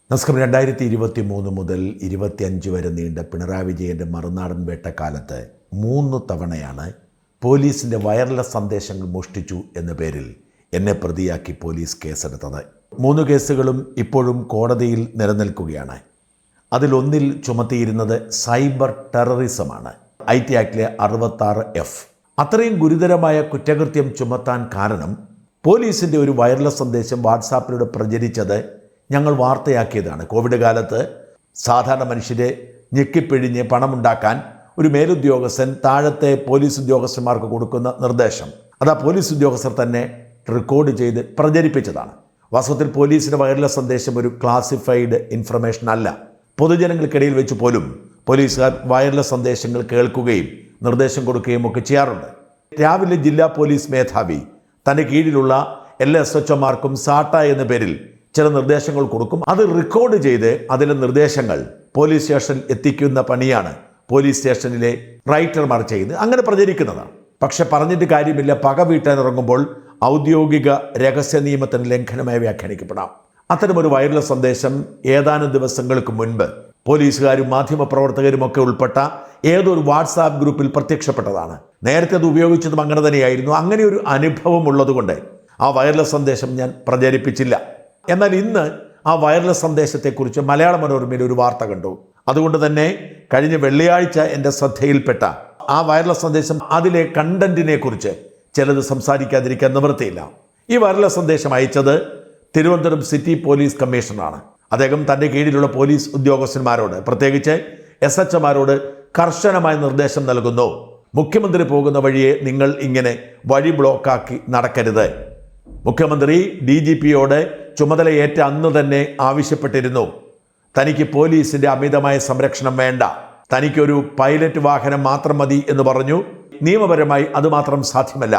നമസ്കാരം. 2023 മുതൽ 25 വരെ നീണ്ട പിണറായി വിജയൻ്റെ മറുനാടൻ വേട്ടക്കാലത്ത് 3 തവണയാണ് പോലീസിൻ്റെ വയർലെസ് സന്ദേശങ്ങൾ മോഷ്ടിച്ചു എന്ന പേരിൽ എന്നെ പ്രതിയാക്കി പോലീസ് കേസെടുത്തത്. 3 കേസുകളും ഇപ്പോഴും കോടതിയിൽ നിലനിൽക്കുകയാണ്. അതിലൊന്നിൽ ചുമത്തിയിരുന്നത് സൈബർ ടെററിസമാണ്, IT ആക്ടിലെ 66F. അത്രയും ഗുരുതരമായ കുറ്റകൃത്യം ചുമത്താൻ കാരണം പോലീസിൻ്റെ ഒരു വയർലെസ് സന്ദേശം വാട്സാപ്പിലൂടെ പ്രചരിച്ചത് ഞങ്ങൾ വാർത്തയാക്കിയതാണ്. കോവിഡ് കാലത്ത് സാധാരണ മനുഷ്യരെ ഞെക്കിപ്പിഴിഞ്ഞ് പണമുണ്ടാക്കാൻ ഒരു മേലുദ്യോഗസ്ഥൻ താഴത്തെ പോലീസ് ഉദ്യോഗസ്ഥന്മാർക്ക് കൊടുക്കുന്ന നിർദ്ദേശം, അത് ആ പോലീസ് ഉദ്യോഗസ്ഥർ തന്നെ റെക്കോർഡ് ചെയ്ത് പ്രചരിപ്പിച്ചതാണ്. വാസ്തവത്തിൽ പോലീസിൻ്റെ വയർലെസ് സന്ദേശം ഒരു ക്ലാസിഫൈഡ് ഇൻഫർമേഷൻ അല്ല. പൊതുജനങ്ങൾക്കിടയിൽ വെച്ച് പോലും പോലീസുകാർ വയർലെസ് സന്ദേശങ്ങൾ കേൾക്കുകയും നിർദ്ദേശം കൊടുക്കുകയും ഒക്കെ ചെയ്യാറുണ്ട്. രാവിലെ ജില്ലാ പോലീസ് മേധാവി തൻ്റെ കീഴിലുള്ള എല്ലാ SHOമാർക്കും സാട്ട എന്ന പേരിൽ ചില നിർദ്ദേശങ്ങൾ കൊടുക്കും. അത് റെക്കോർഡ് ചെയ്ത് അതിലെ നിർദ്ദേശങ്ങൾ പോലീസ് സ്റ്റേഷനിൽ എത്തിക്കുന്ന പണിയാണ് പോലീസ് സ്റ്റേഷനിലെ റൈറ്റർമാർ ചെയ്യുന്നത്. അങ്ങനെ പ്രചരിക്കുന്നതാണ്. പക്ഷെ പറഞ്ഞിട്ട് കാര്യമില്ല, പക വീട്ടാനിറങ്ങുമ്പോൾ ഔദ്യോഗിക രഹസ്യ നിയമത്തിന് ലംഘനമായി വ്യാഖ്യാനിക്കപ്പെടാം. അത്തരമൊരു വയർലെസ് സന്ദേശം ഏതാനും ദിവസങ്ങൾക്ക് മുൻപ് പോലീസുകാരും മാധ്യമപ്രവർത്തകരും ഒക്കെ ഉൾപ്പെട്ട ഏതൊരു വാട്സാപ്പ് ഗ്രൂപ്പിൽ പ്രത്യക്ഷപ്പെട്ടതാണ്. നേരത്തെ അത് ഉപയോഗിച്ചതും അങ്ങനെ തന്നെയായിരുന്നു. അങ്ങനെ ഒരു അനുഭവം ഉള്ളതുകൊണ്ട് ആ വയർലെസ് സന്ദേശം ഞാൻ പ്രചരിപ്പിച്ചില്ല. എന്നാൽ ഇന്ന് ആ വയർലെസ് സന്ദേശത്തെക്കുറിച്ച് മലയാള മനോരമയിൽ ഒരു വാർത്ത കണ്ടു. അതുകൊണ്ട് തന്നെ കഴിഞ്ഞ വെള്ളിയാഴ്ച എൻ്റെ ശ്രദ്ധയിൽപ്പെട്ട ആ വയർലെസ് സന്ദേശം, അതിലെ കണ്ടന്റിനെ കുറിച്ച് ചിലത് സംസാരിക്കാതിരിക്കാൻ നിവൃത്തിയില്ല. ഈ വയർലെസ് സന്ദേശം അയച്ചത് തിരുവനന്തപുരം സിറ്റി പോലീസ് കമ്മീഷണറാണ്. അദ്ദേഹം തൻ്റെ കീഴിലുള്ള പോലീസ് ഉദ്യോഗസ്ഥന്മാരോട്, പ്രത്യേകിച്ച് SHമാരോട് കർശനമായ നിർദ്ദേശം നൽകുന്നു. മുഖ്യമന്ത്രി പോകുന്ന വഴിയെ നിങ്ങൾ ഇങ്ങനെ വഴി ബ്ലോക്കാക്കി നടക്കരുത്. മുഖ്യമന്ത്രി DGPയോട് ചുമതലയേറ്റ അന്ന് തന്നെ ആവശ്യപ്പെട്ടിരുന്നു, തനിക്ക് പോലീസിൻ്റെ അമിതമായ സംരക്ഷണം വേണ്ട, തനിക്കൊരു പൈലറ്റ് വാഹനം മാത്രം മതി എന്ന് പറഞ്ഞു. നിയമപരമായി അതുമാത്രം സാധ്യമല്ല,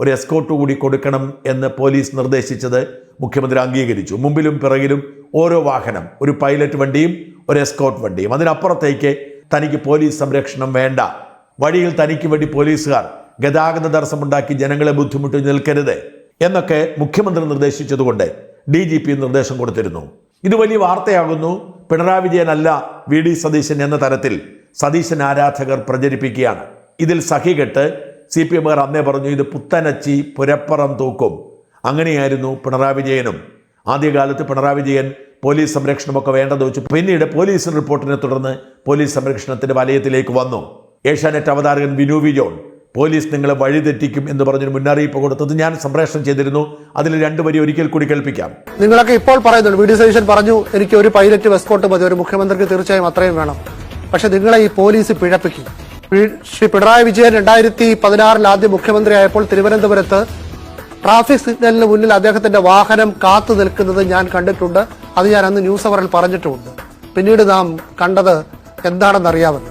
ഒരു എസ്കോർട്ട് കൂടി കൊടുക്കണം എന്ന് പോലീസ് നിർദ്ദേശിച്ചത് മുഖ്യമന്ത്രി അംഗീകരിച്ചു. മുമ്പിലും പിറകിലും ഓരോ വാഹനം, ഒരു പൈലറ്റ് വണ്ടിയും ഒരു എസ്കോർട്ട് വണ്ടിയും. അതിനപ്പുറത്തേക്ക് തനിക്ക് പോലീസ് സംരക്ഷണം വേണ്ട. വഴിയിൽ തനിക്ക് വേണ്ടി പോലീസുകാർ ഗതാഗത തടസ്സമുണ്ടാക്കി ജനങ്ങളെ ബുദ്ധിമുട്ടി നിൽക്കരുത് എന്നൊക്കെ മുഖ്യമന്ത്രി നിർദ്ദേശിച്ചതുകൊണ്ട് DGP നിർദ്ദേശം കൊടുത്തിരുന്നു. ഇത് വലിയ വാർത്തയാകുന്നു. പിണറായി വിജയനല്ല VD സതീശൻ എന്ന തരത്തിൽ സതീശൻ ആരാധകർ പ്രചരിപ്പിക്കുകയാണ്. ഇതിൽ സഹികെട്ട് CPMകാർ അന്നേ പറഞ്ഞു, ഇത് പുത്തനച്ചി പുരപ്പുറം തൂക്കും. അങ്ങനെയായിരുന്നു പിണറായി വിജയനും. ആദ്യകാലത്ത് പിണറായി വിജയൻ പോലീസ് സംരക്ഷണമൊക്കെ വേണ്ടെന്ന് വെച്ചു. പിന്നീട് പോലീസ് റിപ്പോർട്ടിനെ തുടർന്ന് പോലീസ് സംരക്ഷണത്തിന്റെ വലയത്തിലേക്ക് വന്നു. ഏഷ്യാനെറ്റ് അവതാരകൻ വിനു വിജോൺ പോലീസ് നിങ്ങളെ വഴിതെറ്റിക്കും എന്ന് പറഞ്ഞൊരു മുന്നറിയിപ്പ് കൊടുത്തത് ഞാൻ സംപ്രേഷണം ചെയ്തിരുന്നു. അതിൽ 2 വരി ഒരിക്കൽ കൂടി കേൾപ്പിക്കാം. നിങ്ങളൊക്കെ ഇപ്പോൾ പറയുന്നുണ്ട്, VD സതീശൻ പറഞ്ഞു എനിക്ക് ഒരു പൈലറ്റ് എസ്കോർട്ട് മതി, ഒരു മുഖ്യമന്ത്രിക്ക് തീർച്ചയായും അത്രയും വേണം. പക്ഷെ നിങ്ങളെ ഈ പോലീസ് പിഴപ്പിക്കും. ശ്രീ പിണറായി വിജയൻ 2016 ആദ്യം മുഖ്യമന്ത്രിയായപ്പോൾ തിരുവനന്തപുരത്ത് ട്രാഫിക് സിഗ്നലിന് മുന്നിൽ അദ്ദേഹത്തിന്റെ വാഹനം കാത്തു നിൽക്കുന്നത് ഞാൻ കണ്ടിട്ടുണ്ട്. അത് ഞാൻ അന്ന് ന്യൂസ് അവറിൽ പറഞ്ഞിട്ടുമുണ്ട്. പിന്നീട് നാം കണ്ടത് എന്താണെന്നറിയാമല്ലോ.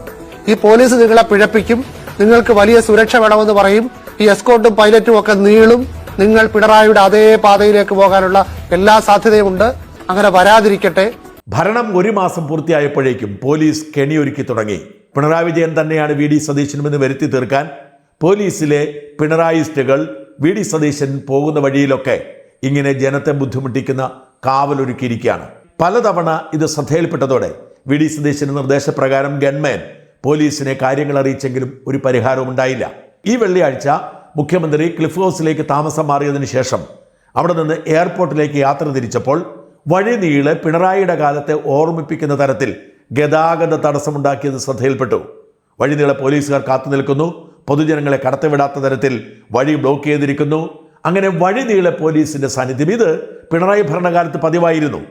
ഈ പോലീസ് നിങ്ങളെ പിഴപ്പിക്കും, നിങ്ങൾക്ക് വലിയ സുരക്ഷ വേണമെന്ന് പറയും, ഈ എസ്കോർട്ടും പൈലറ്റും ഒക്കെ നീളും. നിങ്ങൾ പിണറായിയുടെ അതേ പാതയിലേക്ക് പോകാനുള്ള എല്ലാ സാധ്യതയുമുണ്ട്. അങ്ങനെ വരാതിരിക്കട്ടെ. ഭരണം 1 മാസം പൂർത്തിയായപ്പോഴേക്കും പോലീസ് കെണിയൊരുക്കി തുടങ്ങി. പിണറായി വിജയൻ തന്നെയാണ് VD സതീശനുമെന്ന് വരുത്തി തീർക്കാൻ പോലീസിലെ പിണറായിസ്റ്റുകൾ VD സതീശൻ പോകുന്ന വഴിയിലൊക്കെ ഇങ്ങനെ ജനത്തെ ബുദ്ധിമുട്ടിക്കുന്ന കാവലൊരുക്കിയിരിക്കുകയാണ്. പലതവണ ഇത് ശ്രദ്ധയിൽപ്പെട്ടതോടെ VD സതീശന്റെ നിർദ്ദേശപ്രകാരം ഗൺമാൻ പോലീസിനെ കാര്യങ്ങൾ അറിയിച്ചെങ്കിലും ഒരു പരിഹാരവും ഉണ്ടായില്ല. ഈ വെള്ളിയാഴ്ച മുഖ്യമന്ത്രി ക്ലിഫ് ഹൗസിലേക്ക് താമസം മാറിയതിനു ശേഷം അവിടെ നിന്ന് എയർപോർട്ടിലേക്ക് യാത്ര തിരിച്ചപ്പോൾ വഴി നീളെ പിണറായിയുടെ കാലത്തെ ഓർമ്മിപ്പിക്കുന്ന തരത്തിൽ ഗതാഗത തടസ്സമുണ്ടാക്കിയത് ശ്രദ്ധയിൽപ്പെട്ടു. വഴി നീളെ പോലീസുകാർ കാത്തു നിൽക്കുന്നു, പൊതുജനങ്ങളെ കടത്തിവിടാത്ത തരത്തിൽ വഴി ബ്ലോക്ക് ചെയ്തിരിക്കുന്നു. അങ്ങനെ വഴി നീളെ പോലീസിന്റെ സാന്നിധ്യം. ഇത് പിണറായി ഭരണകാലത്ത് പതിവായിരുന്നു.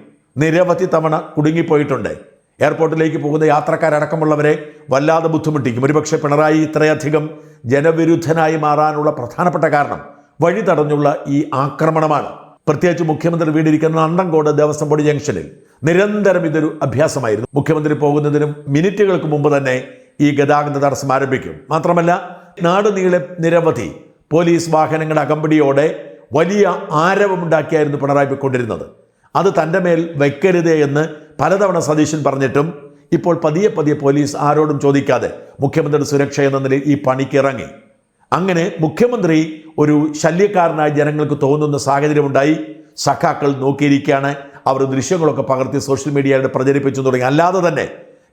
നിരവധി തവണ കുടുങ്ങിപ്പോയിട്ടുണ്ട്. എയർപോർട്ടിലേക്ക് പോകുന്ന യാത്രക്കാരടക്കമുള്ളവരെ വല്ലാതെ ബുദ്ധിമുട്ടിക്കും. ഒരുപക്ഷെ പിണറായി ഇത്രയധികം ജനവിരുദ്ധനായി മാറാനുള്ള പ്രധാനപ്പെട്ട കാരണം വഴി തടഞ്ഞുള്ള ഈ ആക്രമണമാണ്. പ്രത്യേകിച്ച് മുഖ്യമന്ത്രി വീടിരിക്കുന്ന അണ്ടങ്കോട് ദേവസ്വം ബോർഡ് ജംഗ്ഷനിൽ നിരന്തരം ഇതൊരു അഭ്യാസമായിരുന്നു. മുഖ്യമന്ത്രി പോകുന്നതിനും മിനിറ്റുകൾക്ക് മുമ്പ് തന്നെ ഈ ഗതാഗത തടസ്സം ആരംഭിക്കും. മാത്രമല്ല, നാട് നീളെ നിരവധി പോലീസ് വാഹനങ്ങളുടെ അകമ്പടിയോടെ വലിയ ആരവമുണ്ടാക്കിയായിരുന്നു പിണറായി പോയിക്കൊണ്ടിരുന്നത്. അത് തൻ്റെ മേൽ വയ്ക്കരുതേ എന്ന് പലതവണ സതീശൻ പറഞ്ഞിട്ടും ഇപ്പോൾ പതിയെ പോലീസ് ആരോടും ചോദിക്കാതെ മുഖ്യമന്ത്രിയുടെ സുരക്ഷ എന്ന നിലയിൽ ഈ പണിക്ക് ഇറങ്ങി. അങ്ങനെ മുഖ്യമന്ത്രി ഒരു ശല്യക്കാരനായി ജനങ്ങൾക്ക് തോന്നുന്ന സാഹചര്യമുണ്ടായി. സഖാക്കൾ നോക്കിയിരിക്കുകയാണ്. അവർ ദൃശ്യങ്ങളൊക്കെ പകർത്തി സോഷ്യൽ മീഡിയയിൽ പ്രചരിപ്പിച്ചു തുടങ്ങി. അല്ലാതെ തന്നെ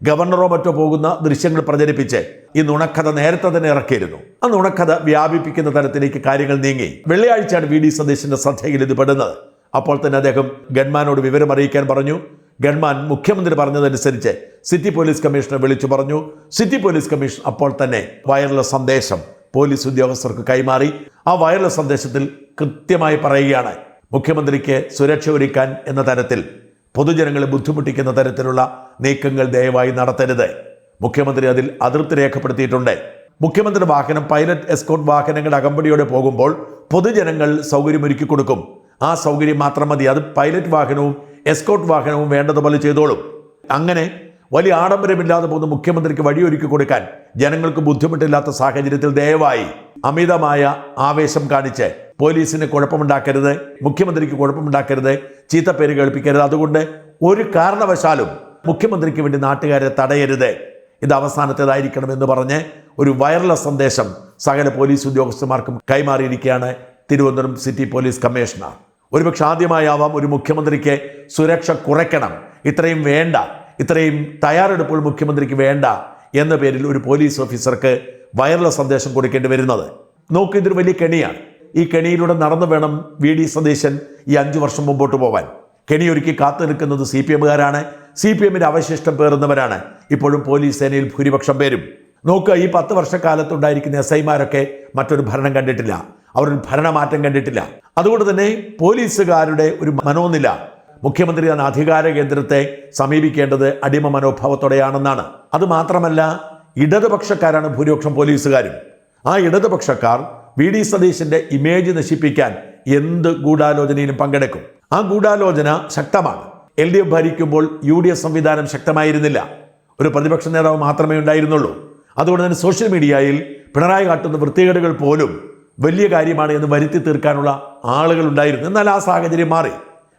ഗവർണറോ മറ്റോ പോകുന്ന ദൃശ്യങ്ങൾ പ്രചരിപ്പിച്ച് ഈ നുണക്കഥ നേരത്തെ തന്നെ ഇറക്കിയിരുന്നു. ആ നുണക്കഥ വ്യാപിപ്പിക്കുന്ന തരത്തിലേക്ക് കാര്യങ്ങൾ നീങ്ങി. വെള്ളിയാഴ്ചയാണ് വി ഡി സതീശന്റെ ശ്രദ്ധയിൽ ഇത് പെടുന്നത്. അപ്പോൾ തന്നെ അദ്ദേഹം ഗൺമാനോട് വിവരം അറിയിക്കാൻ പറഞ്ഞു. ഗൺമാൻ മുഖ്യമന്ത്രി പറഞ്ഞതനുസരിച്ച് സിറ്റി പോലീസ് കമ്മീഷണറെ വിളിച്ചു പറഞ്ഞു. സിറ്റി പോലീസ് കമ്മീഷൻ അപ്പോൾ തന്നെ വയർലെസ് സന്ദേശം പോലീസ് ഉദ്യോഗസ്ഥർക്ക് കൈമാറി. ആ വയർലെസ് സന്ദേശത്തിൽ കൃത്യമായി പറയുകയാണ്, മുഖ്യമന്ത്രിക്ക് സുരക്ഷ ഒരുക്കാൻ എന്ന തരത്തിൽ പൊതുജനങ്ങളെ ബുദ്ധിമുട്ടിക്കുന്ന തരത്തിലുള്ള നീക്കങ്ങൾ ദയവായി നടത്തരുത്. മുഖ്യമന്ത്രി അതിൽ അതൃപ്തി രേഖപ്പെടുത്തിയിട്ടുണ്ട്. മുഖ്യമന്ത്രിയുടെ വാഹനം പൈലറ്റ് എസ്കോർട്ട് വാഹനങ്ങളുടെ അകമ്പടിയോടെ പോകുമ്പോൾ പൊതുജനങ്ങൾ സൗകര്യമൊരുക്കി കൊടുക്കും. ആ സൗകര്യം മാത്രം മതി. അത് പൈലറ്റ് വാഹനവും എസ്കോർട്ട് വാഹനവും വേണ്ടതുപോലെ ചെയ്തോളും. അങ്ങനെ വലിയ ആഡംബരമില്ലാതെ പോകുന്ന മുഖ്യമന്ത്രിക്ക് വഴിയൊരുക്കി കൊടുക്കാൻ ജനങ്ങൾക്ക് ബുദ്ധിമുട്ടില്ലാത്ത സാഹചര്യത്തിൽ ദയവായി അമിതമായ ആവേശം കാണിച്ച് പോലീസിന് കുഴപ്പമുണ്ടാക്കരുത്, മുഖ്യമന്ത്രിക്ക് കുഴപ്പമുണ്ടാക്കരുത്, ചീത്തപ്പേര് കേൾപ്പിക്കരുത്. അതുകൊണ്ട് ഒരു കാരണവശാലും മുഖ്യമന്ത്രിക്ക് വേണ്ടി നാട്ടുകാരെ തടയരുത്. ഇത് അവസാനത്തേതായിരിക്കണം എന്ന് പറഞ്ഞ് ഒരു വയർലെസ് സന്ദേശം സകല പോലീസ് ഉദ്യോഗസ്ഥന്മാർക്കും കൈമാറിയിരിക്കുകയാണ് തിരുവനന്തപുരം സിറ്റി പോലീസ് കമ്മീഷണർ. ഒരുപക്ഷെ ആദ്യമായാവാം ഒരു മുഖ്യമന്ത്രിക്ക് സുരക്ഷ കുറയ്ക്കണം, ഇത്രയും വേണ്ട, ഇത്രയും തയ്യാറെടുപ്പുകൾ മുഖ്യമന്ത്രിക്ക് വേണ്ട എന്ന പേരിൽ ഒരു പോലീസ് ഓഫീസർക്ക് വയർലെസ് സന്ദേശം കൊടുക്കേണ്ടി വരുന്നത്. നോക്ക്, ഇതൊരു വലിയ കെണിയാണ്. ഈ കെണിയിലൂടെ നടന്നു വേണം വി ഡി സതീശൻ ഈ 5 വർഷം മുമ്പോട്ട് പോകാൻ. കെണിയൊരുക്കി കാത്തു നിൽക്കുന്നത് CPM-കാരാണ്. CPM-ന്റെ അവശിഷ്ടം പേറുന്നവരാണ് ഇപ്പോഴും പോലീസ് സേനയിൽ ഭൂരിപക്ഷം പേരും. നോക്കുക, ഈ 10 വർഷക്കാലത്തുണ്ടായിരിക്കുന്ന SI-മാരൊക്കെ മറ്റൊരു ഭരണം കണ്ടിട്ടില്ല, അവരൊരു ഭരണമാറ്റം കണ്ടിട്ടില്ല. അതുകൊണ്ട് തന്നെ പോലീസുകാരുടെ ഒരു മനോനില മുഖ്യമന്ത്രി എന്ന അധികാര കേന്ദ്രത്തെ സമീപിക്കേണ്ടത് അടിമ മനോഭാവത്തോടെയാണെന്നാണ്. അതുമാത്രമല്ല, ഇടതുപക്ഷക്കാരാണ് ഭൂരിപക്ഷം പോലീസുകാരും. ആ ഇടതുപക്ഷക്കാർ വി ഡി സതീശന്റെ ഇമേജ് നശിപ്പിക്കാൻ എന്ത് ഗൂഢാലോചനയിലും പങ്കെടുക്കും. ആ ഗൂഢാലോചന ശക്തമാണ്. LDF ഭരിക്കുമ്പോൾ UDF സംവിധാനം ശക്തമായിരുന്നില്ല, ഒരു പ്രതിപക്ഷ നേതാവ് മാത്രമേ ഉണ്ടായിരുന്നുള്ളൂ. അതുകൊണ്ട് തന്നെ സോഷ്യൽ മീഡിയയിൽ പിണറായി കാട്ടുന്ന വൃത്തികേടുകൾ പോലും വലിയ കാര്യമാണ് എന്ന് വരുത്തി തീർക്കാനുള്ള ആളുകൾ ഉണ്ടായിരുന്നു. എന്നാൽ ആ സാഹചര്യം മാറി.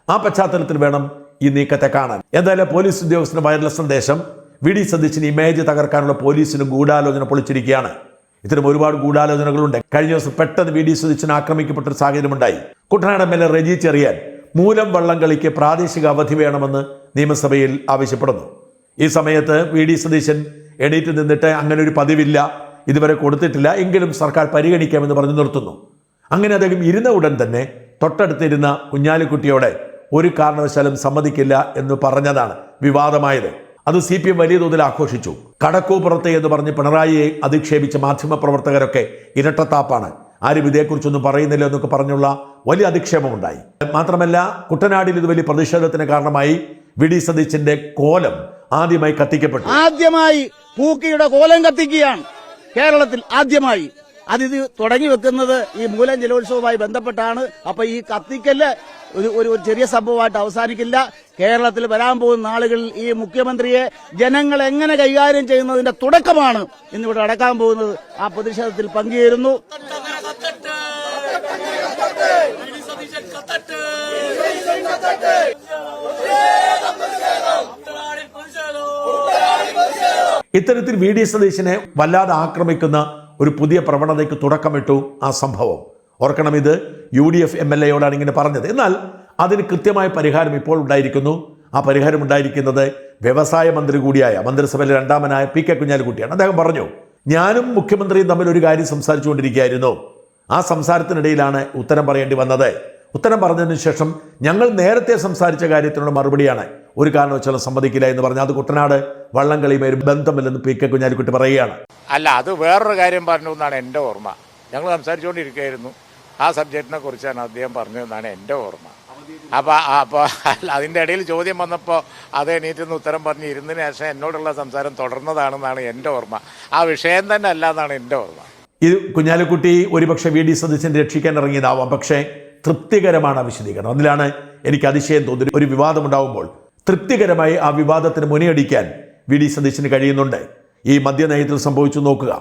ആ പശ്ചാത്തലത്തിൽ വേണം ഈ നീക്കത്തെ കാണാൻ. എന്തായാലും പോലീസ് ഉദ്യോഗസ്ഥന് വയർലെസ് സന്ദേശം വി ഡി സതീശന് ഇമേജ് തകർക്കാനുള്ള പോലീസിന് ഗൂഢാലോചന പൊളിച്ചിരിക്കുകയാണ്. ഇത്തരം ഒരുപാട് ഗൂഢാലോചനകളുണ്ട്. കഴിഞ്ഞ ദിവസം പെട്ടെന്ന് വി ഡി സതീശന് ആക്രമിക്കപ്പെട്ടൊരു സാഹചര്യമുണ്ടായി. കുട്ടനാട് MLA റെജി ചെറിയാൻ മൂലം വള്ളംകളിക്ക് പ്രാദേശിക അവധി വേണമെന്ന് നിയമസഭയിൽ ആവശ്യപ്പെടുന്നു. ഈ സമയത്ത് വി ഡി സതീശൻ എണീറ്റ് നിന്നിട്ട് അങ്ങനെ ഒരു പതിവില്ല, ഇതുവരെ കൊടുത്തിട്ടില്ല, എങ്കിലും സർക്കാർ പരിഗണിക്കാമെന്ന് പറഞ്ഞു നിർത്തുന്നു. അങ്ങനെ അദ്ദേഹം ഇരുന്ന ഉടൻ തന്നെ തൊട്ടടുത്തിരുന്ന കുഞ്ഞാലിക്കുട്ടിയോടെ ഒരു കാരണവശാലും സമ്മതിക്കില്ല എന്ന് പറഞ്ഞതാണ് വിവാദമായത്. അത് CPM വലിയ തോതിൽ ആഘോഷിച്ചു. കടക്കൂപ്പുറത്തെ എന്ന് പറഞ്ഞ് പിണറായിയെ അധിക്ഷേപിച്ച മാധ്യമപ്രവർത്തകരൊക്കെ ഇരട്ടത്താപ്പാണ്, ആരും ഇതേക്കുറിച്ചൊന്നും പറയുന്നില്ല എന്നൊക്കെ പറഞ്ഞുള്ള വലിയ അധിക്ഷേപമുണ്ടായി. മാത്രമല്ല, കുട്ടനാടിൽ ഇത് വലിയ പ്രതിഷേധത്തിന് കാരണമായി. വി ഡി സതീശന്റെ കോലം ആദ്യമായി കത്തിക്കപ്പെട്ടു. ആദ്യമായി പൂക്കിയുടെ കോലം കത്തിക്കുകയാണ് കേരളത്തിൽ ആദ്യമായി. അതിത് തുടങ്ങി വെക്കുന്നത് ഈ മൂലം ജലോത്സവവുമായി ബന്ധപ്പെട്ടാണ്. അപ്പൊ ഈ കത്തിക്കല് ഒരു ചെറിയ സംഭവമായിട്ട് അവസാനിക്കില്ല. കേരളത്തിൽ വരാൻ പോകുന്ന നാളുകളിൽ ഈ മുഖ്യമന്ത്രിയെ ജനങ്ങൾ എങ്ങനെ കൈകാര്യം ചെയ്യുന്നതിന്റെ തുടക്കമാണ് ഇന്നിവിടെ നടക്കാൻ പോകുന്നത്. ആ പ്രതിഷേധത്തിൽ പങ്കുചേരുന്നു. ഇത്തരത്തിൽ വി ഡി സതീശനെ വല്ലാതെ ആക്രമിക്കുന്ന ഒരു പുതിയ പ്രവണതയ്ക്ക് തുടക്കമിട്ടു ആ സംഭവം. ഓർക്കണം, ഇത് UDF MLA-യോടാണ് ഇങ്ങനെ പറഞ്ഞത്. എന്നാൽ അതിന് കൃത്യമായ പരിഹാരം ഇപ്പോൾ ഉണ്ടായിരിക്കുന്നു. ആ പരിഹാരം ഉണ്ടായിരിക്കുന്നത് വ്യവസായ മന്ത്രി കൂടിയായ മന്ത്രിസഭയിലെ രണ്ടാമനായ PK കുഞ്ഞാലിക്കുട്ടിയാണ്. അദ്ദേഹം പറഞ്ഞു, ഞാനും മുഖ്യമന്ത്രിയും തമ്മിൽ ഒരു കാര്യം സംസാരിച്ചുകൊണ്ടിരിക്കുകയായിരുന്നു. ആ സംസാരത്തിനിടയിലാണ് ഉത്തരം പറയേണ്ടി വന്നത്. ഉത്തരം പറഞ്ഞതിന് ശേഷം ഞങ്ങൾ നേരത്തെ സംസാരിച്ച കാര്യത്തിനുള്ള മറുപടിയാണ്, ഒരു കാരണവശാലും സമ്മതിക്കില്ല എന്ന് പറഞ്ഞാൽ അത് കുട്ടനാട് വള്ളംകളിയുമായി ബന്ധമില്ലെന്ന് PK കുഞ്ഞാലിക്കുട്ടി പറയുകയാണ്. അല്ല, അത് വേറൊരു കാര്യം പറഞ്ഞു എന്നാണ് എൻ്റെ ഓർമ്മ. ഞങ്ങൾ സംസാരിച്ചുകൊണ്ടിരിക്കുകയായിരുന്നു, ആ സബ്ജക്റ്റിനെ കുറിച്ചാണ് അദ്ദേഹം പറഞ്ഞതെന്നാണ് എൻ്റെ ഓർമ്മ. അപ്പോൾ അതിൻ്റെ ഇടയിൽ ചോദ്യം വന്നപ്പോൾ അത് എണീറ്റെന്ന് ഉത്തരം പറഞ്ഞ് ഇരുന്നതിന് ശേഷം എന്നോടുള്ള സംസാരം തുടർന്നതാണെന്നാണ് എൻ്റെ ഓർമ്മ. ആ വിഷയം തന്നെ അല്ല എന്നാണ് എൻ്റെ ഓർമ്മ. ഇത് കുഞ്ഞാലിക്കുട്ടി ഒരുപക്ഷെ വി ഡി സതീശനെ രക്ഷിക്കാൻ ഇറങ്ങിയതാവാം, പക്ഷേ തൃപ്തികരമാണ് വിശദീകരണം. അതിലാണ് എനിക്ക് അതിശയം തോന്നുന്നത്. ഒരു വിവാദമുണ്ടാകുമ്പോൾ തൃപ്തികരമായി ആ വിവാദത്തിന് മുനയടിക്കാൻ വി ഡി സതീശന് കഴിയുന്നുണ്ട്. ഈ മദ്യനയത്തിൽ സംഭവിച്ചു നോക്കുക.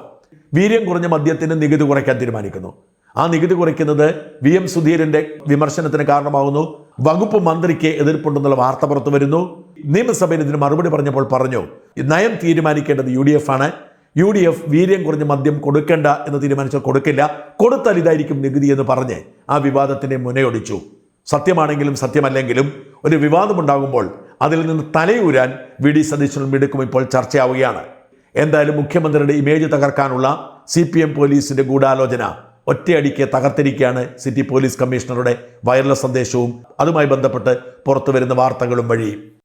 വീര്യം കുറഞ്ഞ മദ്യത്തിന് നികുതി കുറയ്ക്കാൻ തീരുമാനിക്കുന്നു. ആ നികുതി കുറയ്ക്കുന്നത് VM സുധീരന്റെ വിമർശനത്തിന് കാരണമാകുന്നു. വകുപ്പ് മന്ത്രിക്ക് എതിർപ്പുണ്ടെന്നുള്ള വാർത്ത പുറത്തു വരുന്നു. നിയമസഭയിൽ ഇതിന് മറുപടി പറഞ്ഞപ്പോൾ പറഞ്ഞു, നയം തീരുമാനിക്കേണ്ടത് UDF ആണ്. UDF വീര്യം കുറഞ്ഞ മദ്യം കൊടുക്കേണ്ട എന്ന് തീരുമാനിച്ചാൽ കൊടുക്കില്ല, കൊടുത്താൽ ഇതായിരിക്കും നികുതി എന്ന് പറഞ്ഞ് ആ വിവാദത്തിന്റെ മുനയൊടിച്ചു. സത്യമാണെങ്കിലും സത്യമല്ലെങ്കിലും ഒരു വിവാദമുണ്ടാകുമ്പോൾ അതിൽ നിന്ന് തലയൂരാൻ വി ഡി സതീശനും മിടുക്കും ഇപ്പോൾ ചർച്ചയാവുകയാണ്. എന്തായാലും മുഖ്യമന്ത്രിയുടെ ഇമേജ് തകർക്കാനുള്ള CPM പോലീസിന്റെ ഗൂഢാലോചന ഒറ്റയടിക്ക് തകർത്തിരിക്കുകയാണ് സിറ്റി പോലീസ് കമ്മീഷണറുടെ വയർലെസ് സന്ദേശവും അതുമായി ബന്ധപ്പെട്ട് പുറത്തുവരുന്ന വാർത്തകളും വഴി.